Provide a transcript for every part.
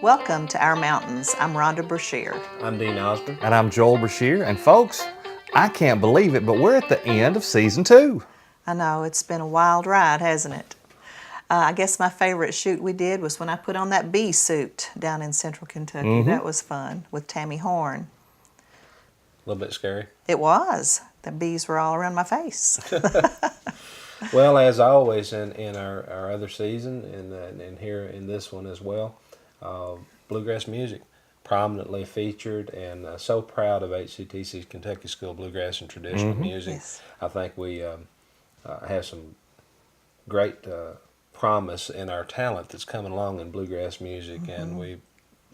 Welcome to Our Mountains. I'm Rhonda Brashear. I'm Dean Osborne. And I'm Joel Brashear. And folks, I can't believe it, but we're at the end of season 2. I know, it's been a wild ride, hasn't it? I guess my favorite shoot we did was when I put on that bee suit down in central Kentucky. That was fun with Tammy Horn. A little bit scary. It was. The bees were all around my face. Well, as always in our other season and here in this one as well, bluegrass music prominently featured, and so proud of HCTC's Kentucky School of Bluegrass and Traditional Music. Yes. I think we have some great promise in our talent that's coming along in bluegrass music, and we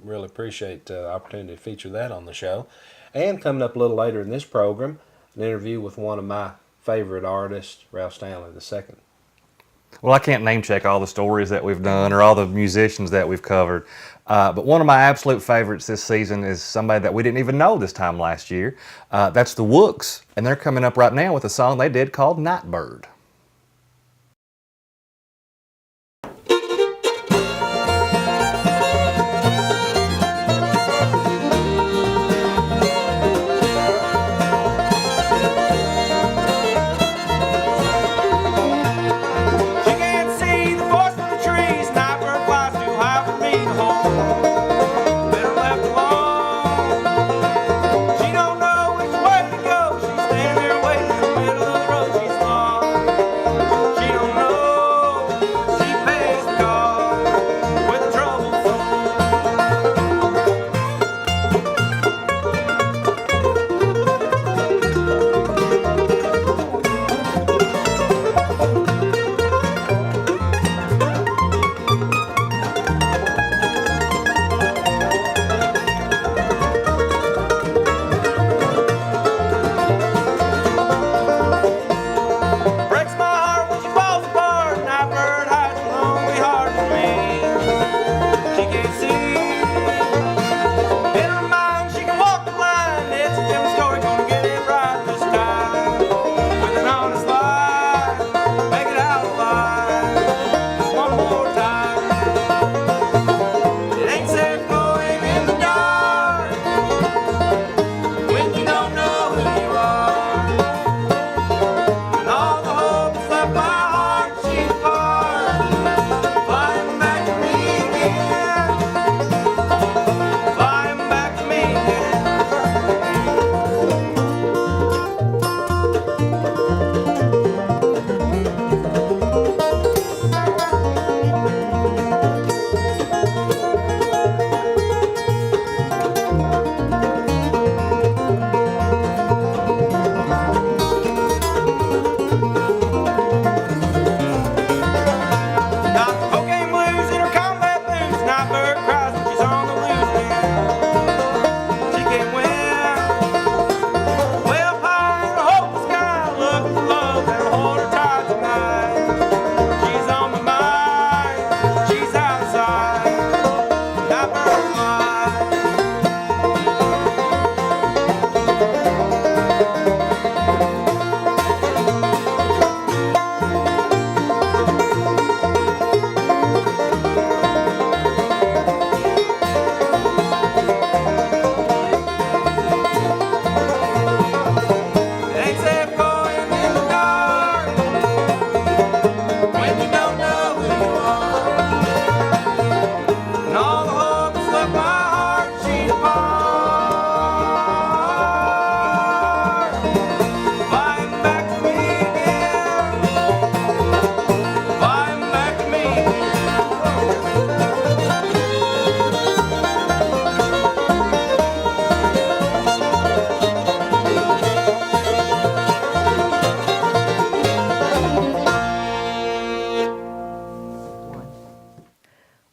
really appreciate the opportunity to feature that on the show. And coming up a little later in this program, an interview with one of my favorite artists, Ralph Stanley II. Well, I can't name check all the stories that we've done or all the musicians that we've covered, but one of my absolute favorites this season is somebody that we didn't even know this time last year. That's the Wooks, and they're coming up right now with a song they did called Nightbird.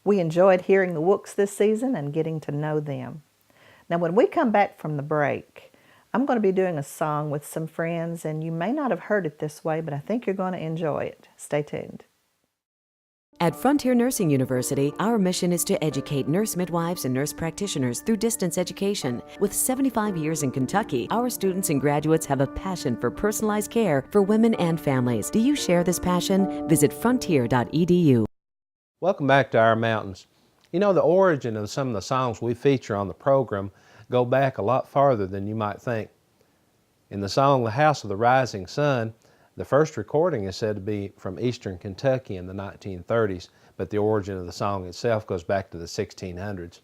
We enjoyed hearing the Wooks this season and getting to know them. Now, when we come back from the break, I'm going to be doing a song with some friends, and you may not have heard it this way, but I think you're going to enjoy it. Stay tuned. At Frontier Nursing University, our mission is to educate nurse midwives and nurse practitioners through distance education. With 75 years in Kentucky, our students and graduates have a passion for personalized care for women and families. Do you share this passion? Visit frontier.edu. Welcome back to Our Mountains. You know, the origin of some of the songs we feature on the program go back a lot farther than you might think. In the song "The House of the Rising Sun," the first recording is said to be from eastern Kentucky in the 1930s, but the origin of the song itself goes back to the 1600s.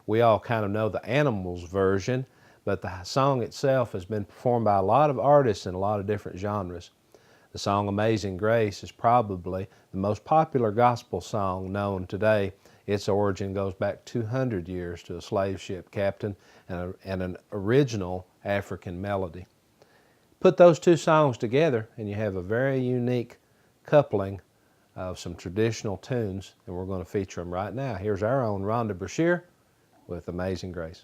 We all kind of know the Animals version, but the song itself has been performed by a lot of artists in a lot of different genres. The song "Amazing Grace" is probably the most popular gospel song known today. Its origin goes back 200 years to a slave ship captain and an original African melody. Put those two songs together and you have a very unique coupling of some traditional tunes, and we're going to feature them right now. Here's our own Rhonda Brashear with "Amazing Grace."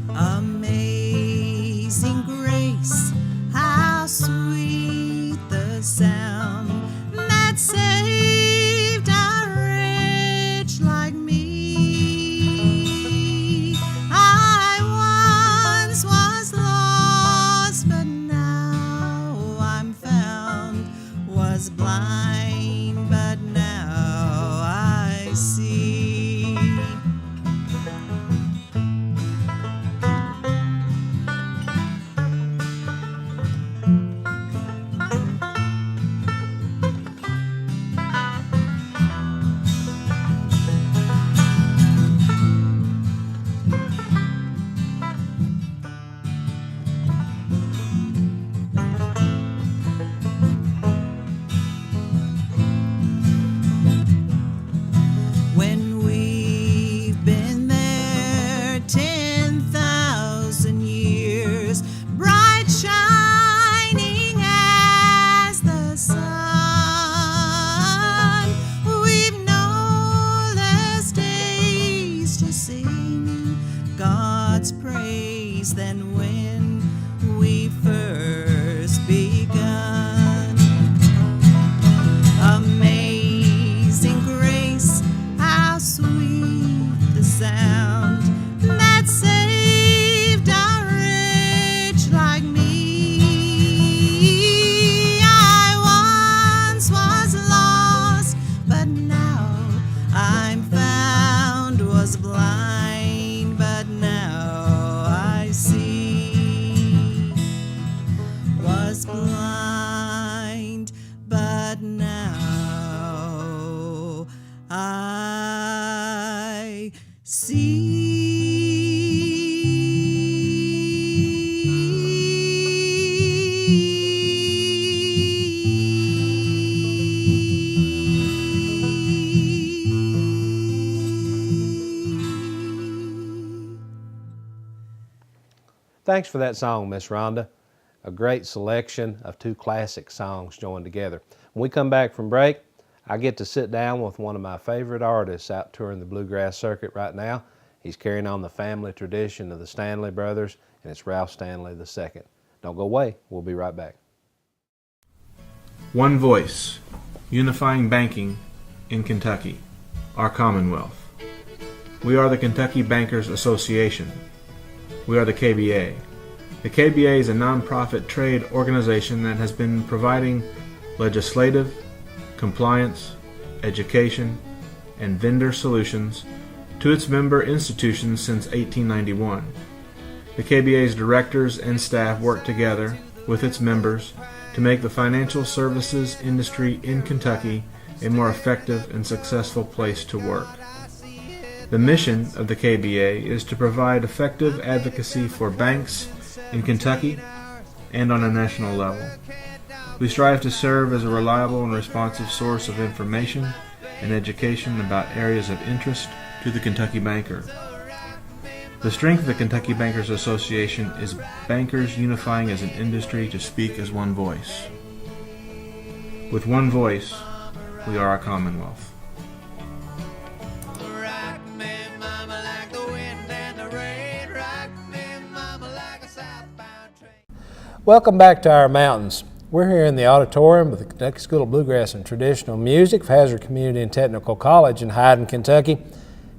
Amazing grace, how sweet the sound that saved a wretch like me. I once was lost, but now I'm found, was blind, but now I see. When we've been there 10,000 years, bright shining as the sun, we've no less days to sing God's praise than when we first begun. Amazing grace, how sweet the sound that saved a wretch like me. I once was lost, but now I'm found, was blind, but now I see. Was blind, but now I see. Thanks for that song, Miss Rhonda. A great selection of two classic songs joined together. When we come back from break, I get to sit down with one of my favorite artists out touring the bluegrass circuit right now. He's carrying on the family tradition of the Stanley brothers, and it's Ralph Stanley II. Don't go away. We'll be right back. One voice, unifying banking in Kentucky, our Commonwealth. We are the Kentucky Bankers Association. We are the KBA. The KBA is a nonprofit trade organization that has been providing legislative, compliance, education, and vendor solutions to its member institutions since 1891. The KBA's directors and staff work together with its members to make the financial services industry in Kentucky a more effective and successful place to work. The mission of the KBA is to provide effective advocacy for banks in Kentucky and on a national level. We strive to serve as a reliable and responsive source of information and education about areas of interest to the Kentucky banker. The strength of the Kentucky Bankers Association is bankers unifying as an industry to speak as one voice. With one voice, we are a Commonwealth. Rock me, mama, like the wind and the rain. Rock me, mama, like a southbound train. Welcome back to our mountains. We're here in the auditorium of the Kentucky School of Bluegrass and Traditional Music, Hazard Community and Technical College in Hyden, Kentucky.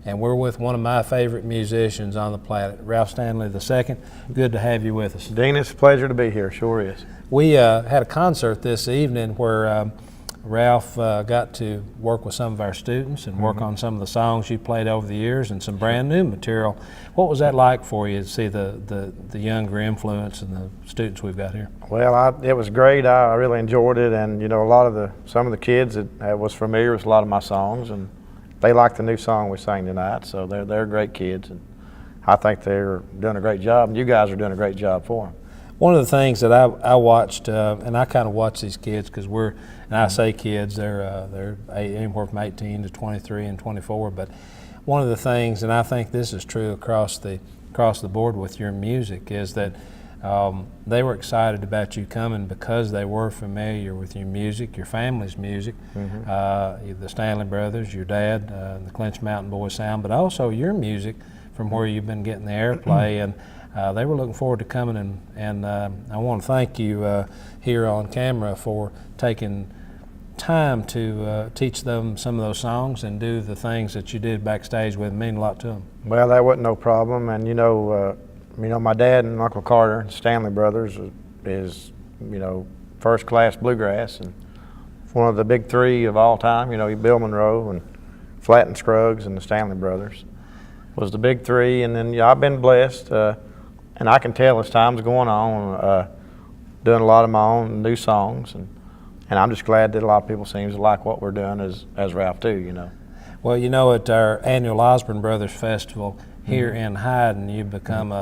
and we're with one of my favorite musicians on the planet, Ralph Stanley II. Good to have you with us. Dean, it's a pleasure to be here, sure is. We had a concert this evening where Ralph got to work with some of our students and work on some of the songs you played over the years and some brand new material. What was that like for you to see the younger influence and the students we've got here? Well, it was great. I really enjoyed it, and you know, some of the kids that was familiar with a lot of my songs, and they liked the new song we sang tonight. So they're great kids, and I think they're doing a great job, and you guys are doing a great job for them. One of the things that I watched, and I kind of watch these kids because and I say kids, they're anywhere from 18 to 23 and 24. But one of the things, and I think this is true across the board with your music, is that they were excited about you coming because they were familiar with your music, your family's music, the Stanley Brothers, your dad, the Clinch Mountain Boys sound, but also your music from where you've been getting the airplay. And they were looking forward to coming, and I want to thank you here on camera for taking time to teach them some of those songs and do the things that you did backstage with them. Mean a lot to them. Well, that wasn't no problem, and you know, my dad and Uncle Carter, Stanley Brothers, is first class bluegrass, and one of the big three of all time. You know, Bill Monroe and Flatt and Scruggs and the Stanley Brothers was the big three, and then I've been blessed. And I can tell as time's going on, doing a lot of my own new songs, and I'm just glad that a lot of people seem to like what we're doing as Ralph too, you know. Well, you know, at our annual Osborne Brothers Festival here in Hyden, you've become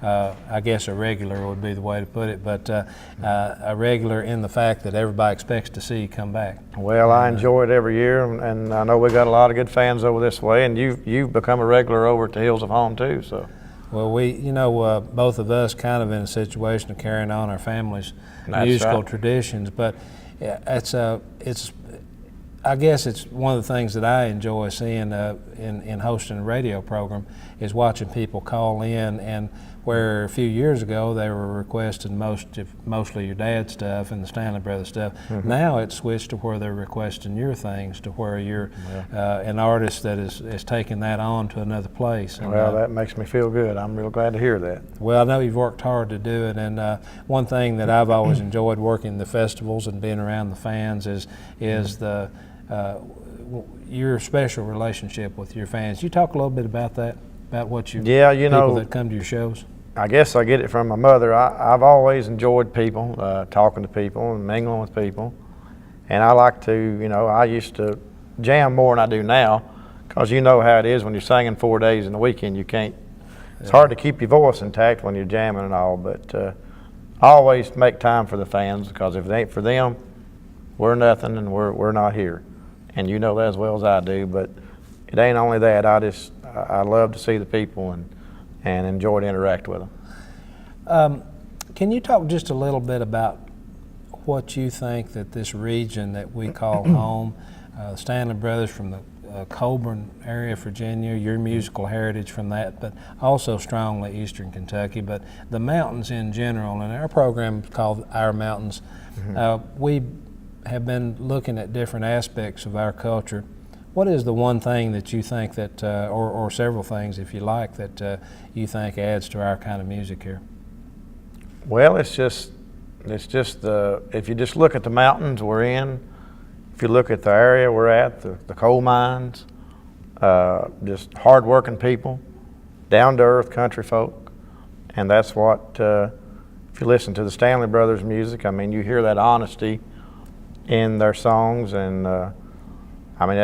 I guess a regular would be the way to put it, but a regular in the fact that everybody expects to see you come back. Well, I enjoy it every year, and I know we got a lot of good fans over this way, and you've become a regular over at the Hills of Home too, so. Well, both of us kind of in a situation of carrying on our family's musical traditions, but I guess it's one of the things that I enjoy seeing in hosting a radio program is watching people call in, and where a few years ago they were requesting mostly your dad's stuff and the Stanley Brothers stuff. Now it's switched to where they're requesting your things, to where you're an artist that is taking that on to another place. And, well, that makes me feel good. I'm real glad to hear that. Well, I know you've worked hard to do it, and one thing that I've always enjoyed working the festivals and being around the fans is your special relationship with your fans. You talk a little bit about that, about what you people that come to your shows. I guess I get it from my mother. I've always enjoyed people, talking to people and mingling with people, and I like to, I used to jam more than I do now, because you know how it is when you're singing 4 days in the weekend. You can't. It's hard to keep your voice intact when you're jamming and all, but I always make time for the fans, because if it ain't for them, we're nothing, and we're not here. And you know that as well as I do, but it ain't only that. I love to see the people and enjoy to interact with them. Can you talk just a little bit about what you think that this region that we call home, Stanley Brothers from the Colburn area, Virginia, your musical heritage from that, but also strongly Eastern Kentucky, but the mountains in general, and our program is called Our Mountains. We have been looking at different aspects of our culture. What is the one thing that you think that, or several things if you like, that you think adds to our kind of music here? Well, it's just if you just look at the mountains we're in, if you look at the area we're at, the coal mines, just hard-working people, down-to-earth country folk, and that's what, if you listen to the Stanley Brothers music, I mean, you hear that honesty in their songs, and I mean,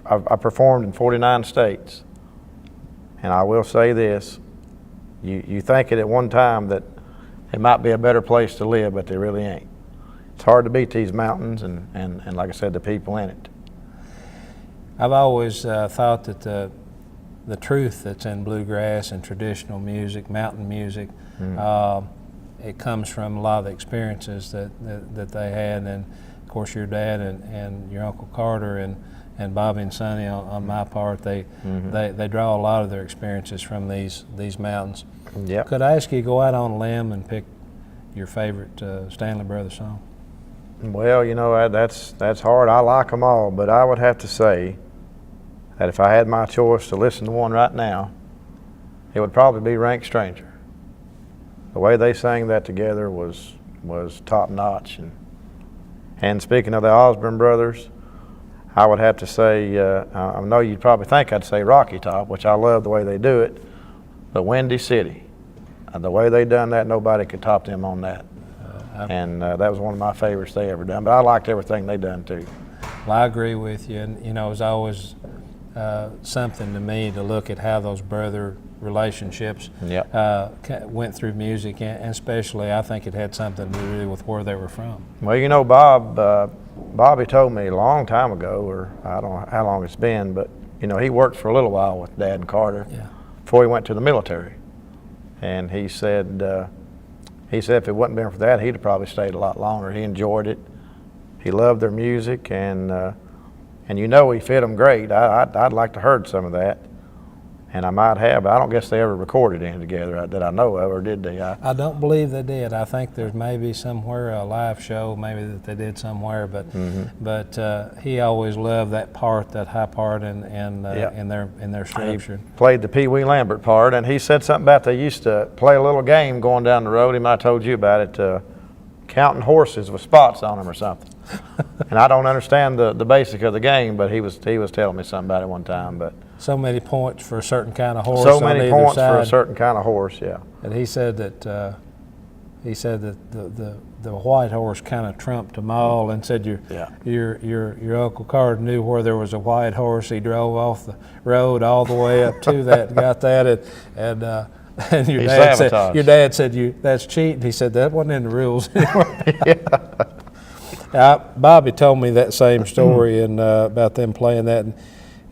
I've performed in 49 states, and I will say this: you think it at one time that it might be a better place to live, but they really ain't. It's hard to beat these mountains, and like I said, the people in it. I've always thought that the truth that's in bluegrass and traditional music, mountain music, it comes from a lot of the experiences that they had, and of course your dad and your Uncle Carter and Bobby and Sonny on my part, they draw a lot of their experiences from these mountains. Yep. Could I ask you to go out on a limb and pick your favorite Stanley Brothers song? Well, that's hard. I like them all, but I would have to say that if I had my choice to listen to one right now, it would probably be Rank Stranger. The way they sang that together was top notch. And speaking of the Osborne brothers, I would have to say, I know you'd probably think I'd say Rocky Top, which I love the way they do it, but Windy City, the way they done that, nobody could top them on that. And that was one of my favorites they ever done, but I liked everything they done too. Well, I agree with you, and you know, it was always something to me to look at how those brother relationships went through music, and especially I think it had something to do with where they were from. Well, you know, Bobby told me a long time ago, or I don't know how long it's been, but you know, he worked for a little while with Dad and Carter before he went to the military, and he said if it wouldn't been for that, he'd have probably stayed a lot longer. He enjoyed it. He loved their music, and you know, he fit them great. I'd like to heard some of that. And I might have, but I don't guess they ever recorded any together that I know of, or did they? I don't believe they did. I think there's maybe somewhere a live show, maybe that they did somewhere, but he always loved that part, that high part, in their structure. He played the Pee Wee Lambert part, and he said something about they used to play a little game going down the road. He might have told you about it, counting horses with spots on them or something. And I don't understand the basic of the game, but he was telling me something about it one time. But so many points for a certain kind of horse. So many points side. for a certain kind of horse, yeah. And he said that the white horse kind of trumped them all, and said your Uncle Carter knew where there was a white horse. He drove off the road all the way up to that, got that, and your dad said that's cheating. He said that wasn't in the rules anyway. Bobby told me that same story and about them playing that. And,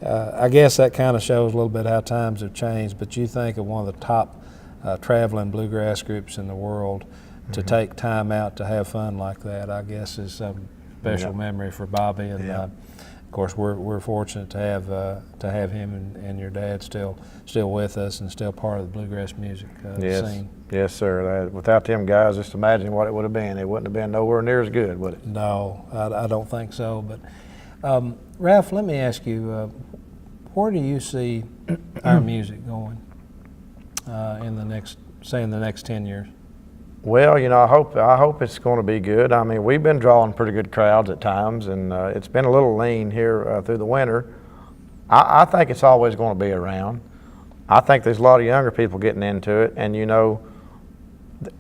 I guess that kind of shows a little bit how times have changed. But you think of one of the top traveling bluegrass groups in the world, to take time out to have fun like that, I guess is some special memory for Bobby. And of course, we're fortunate to have him and your dad still with us and still part of the bluegrass music scene. Yes, sir. Without them guys, just imagine what it would have been. It wouldn't have been nowhere near as good, would it? No, I don't think so. But Ralph, let me ask you, where do you see our music going in the next 10 years? Well, you know, I hope it's going to be good. I mean, we've been drawing pretty good crowds at times, and it's been a little lean here through the winter. I think it's always going to be around. I think there's a lot of younger people getting into it, and you know,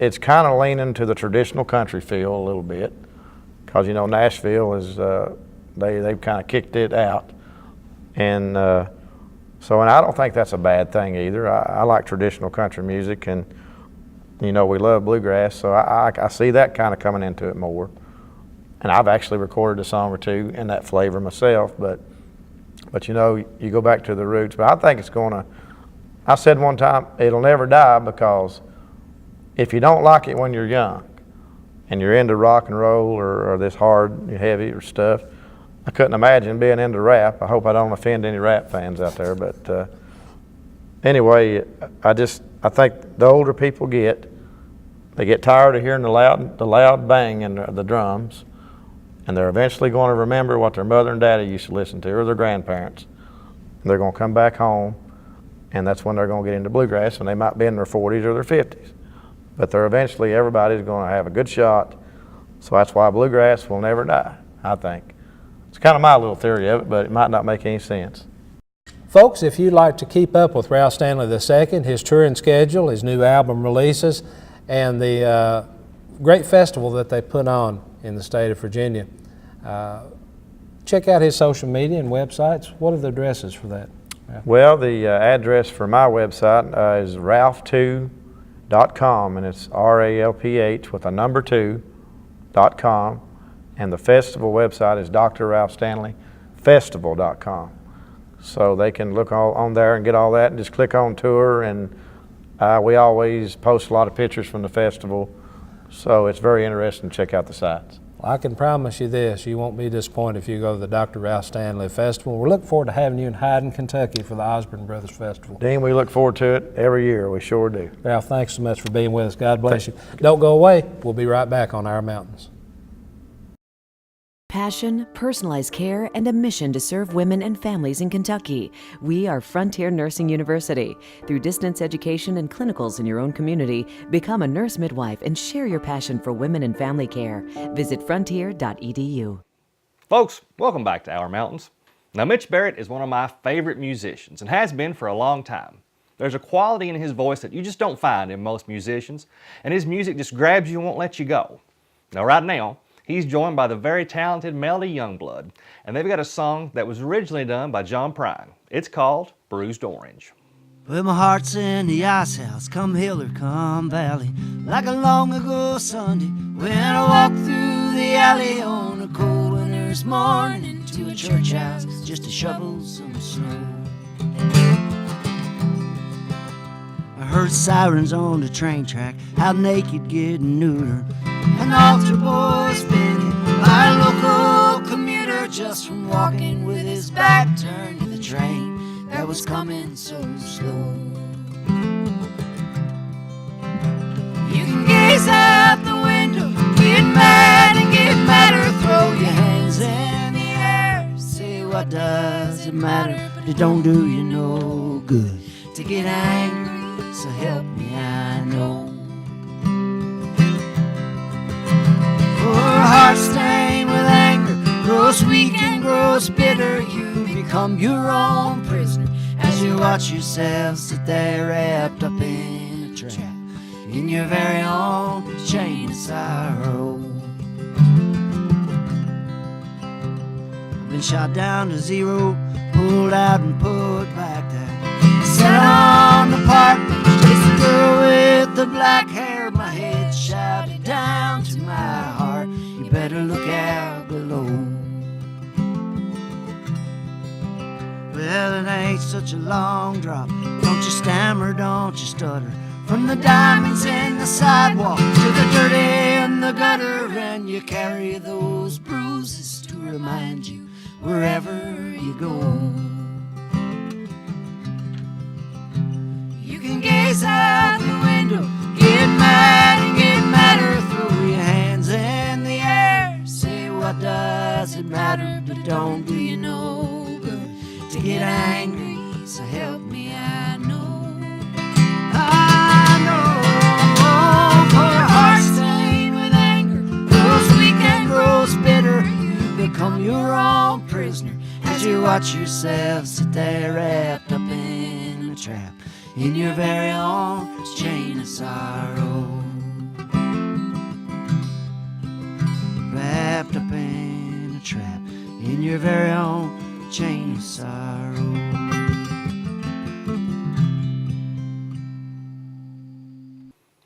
it's kind of leaning to the traditional country feel a little bit, because you know, Nashville is they've kind of kicked it out, and I don't think that's a bad thing either. I like traditional country music, and you know, we love bluegrass, so I see that kind of coming into it more. And I've actually recorded a song or two in that flavor myself, but you know, you go back to the roots. But I think it's gonna, I said one time, it'll never die, because if you don't like it when you're young and you're into rock and roll or this hard, heavy or stuff, I couldn't imagine being into rap. I hope I don't offend any rap fans out there, but anyway, I think the older people they get tired of hearing the loud bang and the drums, and they're eventually going to remember what their mother and daddy used to listen to, or their grandparents. And they're going to come back home, and that's when they're going to get into bluegrass, and they might be in their 40s or their 50s. But everybody's going to have a good shot, so that's why bluegrass will never die, I think. It's kind of my little theory of it, but it might not make any sense. Folks, if you'd like to keep up with Ralph Stanley II, his touring schedule, his new album releases, and the great festival that they put on in the state of Virginia, check out his social media and websites. What are the addresses for that? Well, the address for my website is ralph2.com, and it's RALPH with a number 2.com, and the festival website is drralphstanleyfestival.com. So they can look on there and get all that, and just click on tour, and we always post a lot of pictures from the festival, so it's very interesting to check out the sites. Well, I can promise you this, you won't be disappointed if you go to the Dr. Ralph Stanley Festival. We're looking forward to having you in Hyden, Kentucky for the Osborne Brothers Festival. Dean, we look forward to it every year, we sure do. Ralph, thanks so much for being with us. God bless you. Don't go away, we'll be right back on Our Mountains. passion, personalized care, and a mission to serve women and families in Kentucky. We are Frontier Nursing University. Through distance education and clinicals in your own community, become a nurse midwife and share your passion for women and family care. Visit frontier.edu. Folks, welcome back to Our Mountains. Now, Mitch Barrett is one of my favorite musicians and has been for a long time. There's a quality in his voice that you just don't find in most musicians, and his music just grabs you and won't let you go. Now, right now, he's joined by the very talented Melody Youngblood, and they've got a song that was originally done by John Prine. It's called Bruised Orange. Well, my heart's in the ice house, come hill or come valley, like a long ago Sunday when I walked through the alley on a cold winter's morning to a church house just to shovel some snow. I heard sirens on the train track, out naked getting neutered, an altar boy spinning by a local commuter just from walking with his back turned to the train that was coming so slow. You can gaze out the window, get mad and get madder, throw your hands in the air, say what does it matter, but it don't do you no good to get angry, so help me I know. For a heart stained with anger, grows weak and grows bitter, you become your own prisoner as you watch yourself sit there wrapped up in a trap, in your very own chain of sorrow. I've been shot down to zero, pulled out and put back there, sat on the park bench, chased the girl with the black hair, my head shouted down to my heart, you better look out below. Well, it ain't such a long drop, don't you stammer, don't you stutter, from the diamonds in the sidewalk to the dirt in the gutter, and you carry those bruises to remind you wherever you go. You can gaze out the window, get mad and get madder, throw your hands in the air, say what does it matter, but it don't do you no good to get angry, so help me I know. I know, for a heart stained with anger, grows weak and grows bitter, you become your own prisoner as you watch yourself sit there wrapped up in a trap, in your very own chain of sorrow. Wrapped up in a trap, in your very own chain of sorrow.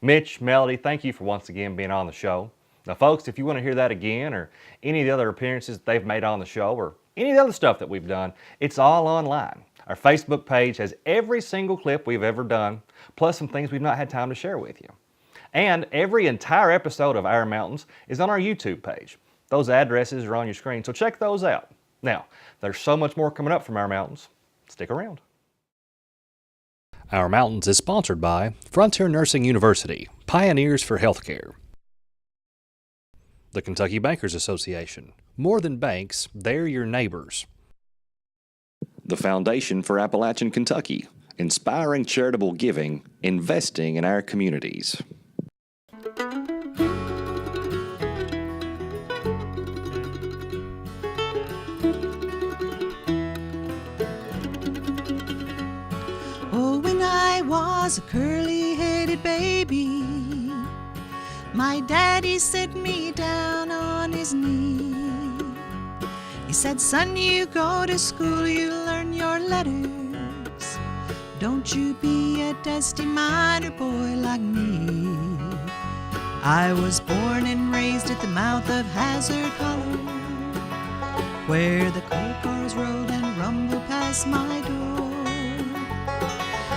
Mitch, Melody, thank you for once again being on the show. Now, folks, if you want to hear that again or any of the other appearances that they've made on the show or any of the other stuff that we've done, it's all online. Our Facebook page has every single clip we've ever done, plus some things we've not had time to share with you. And every entire episode of Our Mountains is on our YouTube page. Those addresses are on your screen, so check those out. Now, there's so much more coming up from Our Mountains. Stick around. Our Mountains is sponsored by Frontier Nursing University, Pioneers for Healthcare. The Kentucky Bankers Association, more than banks, they're your neighbors. The Foundation for Appalachian Kentucky, inspiring charitable giving, investing in our communities. Oh, when I was a curly-headed baby, my daddy set me down on his knee. He said, son, you go to school, you learn your letters. Don't you be a dusty miner boy like me. I was born and raised at the mouth of Hazard Hollow, where the coal cars rolled and rumbled past my door.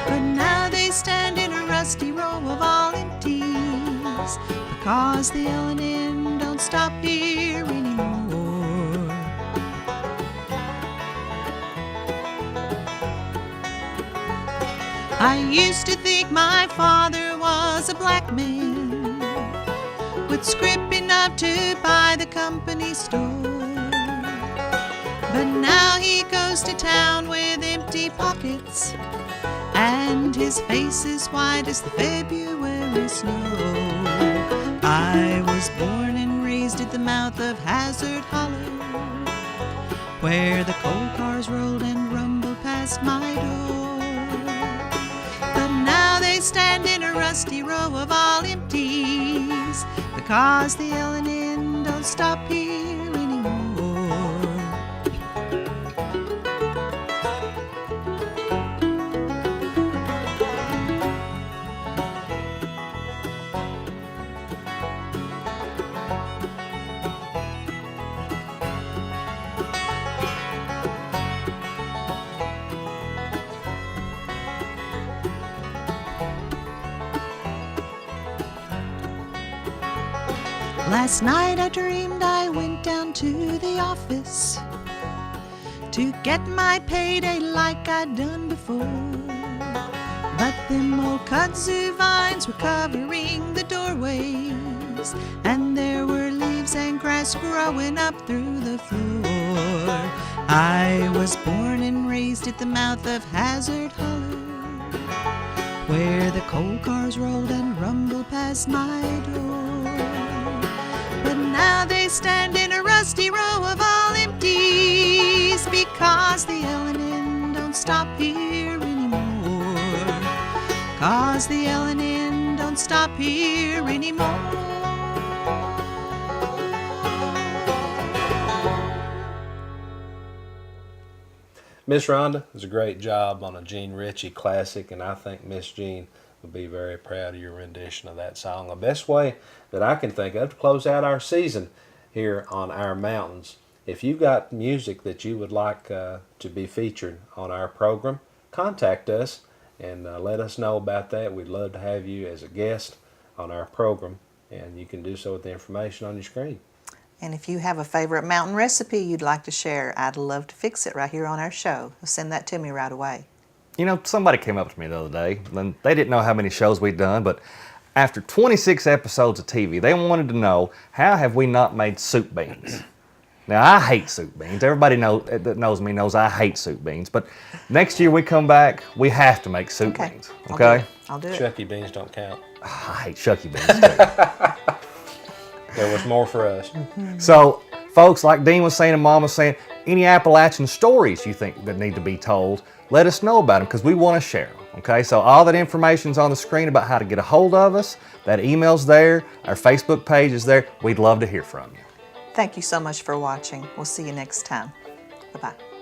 But now they stand in a rusty row of all empties, because the L&N don't stop here anymore. I used to think my father was a black man with scrip enough to buy the company store. But now he goes to town with empty pockets, and his face is white as the February snow. I was born and raised at the mouth of Hazard Hollow, where the coal cars rolled and rumbled past my door. But now they stand in a rusty row of all empties, because the L&N don't stop here anymore. Last night I dreamed I went down to the office to get my payday like I'd done before. But them old kudzu vines were covering the doorways, and there were leaves and grass growing up through the floor. I was born and raised at the mouth of Hazard Hollow, where the coal cars rolled and rumbled past my door. But now they stand in a rusty row of all empties, because the L&N don't stop here anymore. 'Cause the L&N don't stop here anymore. Miss Rhonda does a great job on a Gene Ritchie classic, and I think Miss Jean will be very proud of your rendition of that song. The best way that I can think of to close out our season here on Our Mountains, if you've got music that you would like to be featured on our program, contact us and let us know about that. We'd love to have you as a guest on our program, and you can do so with the information on your screen. And if you have a favorite mountain recipe you'd like to share, I'd love to fix it right here on our show. Send that to me right away. You know, somebody came up to me the other day, and they didn't know how many shows we'd done, but after 26 episodes of TV, they wanted to know, how have we not made soup beans? Now, I hate soup beans. Everybody that knows me knows I hate soup beans, but next year we come back, we have to make soup beans, okay? I'll do it. Shucky beans don't count. I hate shucky beans, too. There was more for us. So, folks, like Dean was saying and Mom was saying, any Appalachian stories you think that need to be told, let us know about them, because we want to share them, okay? So all that information's on the screen about how to get a hold of us. That email's there. Our Facebook page is there. We'd love to hear from you. Thank you so much for watching. We'll see you next time. Bye-bye.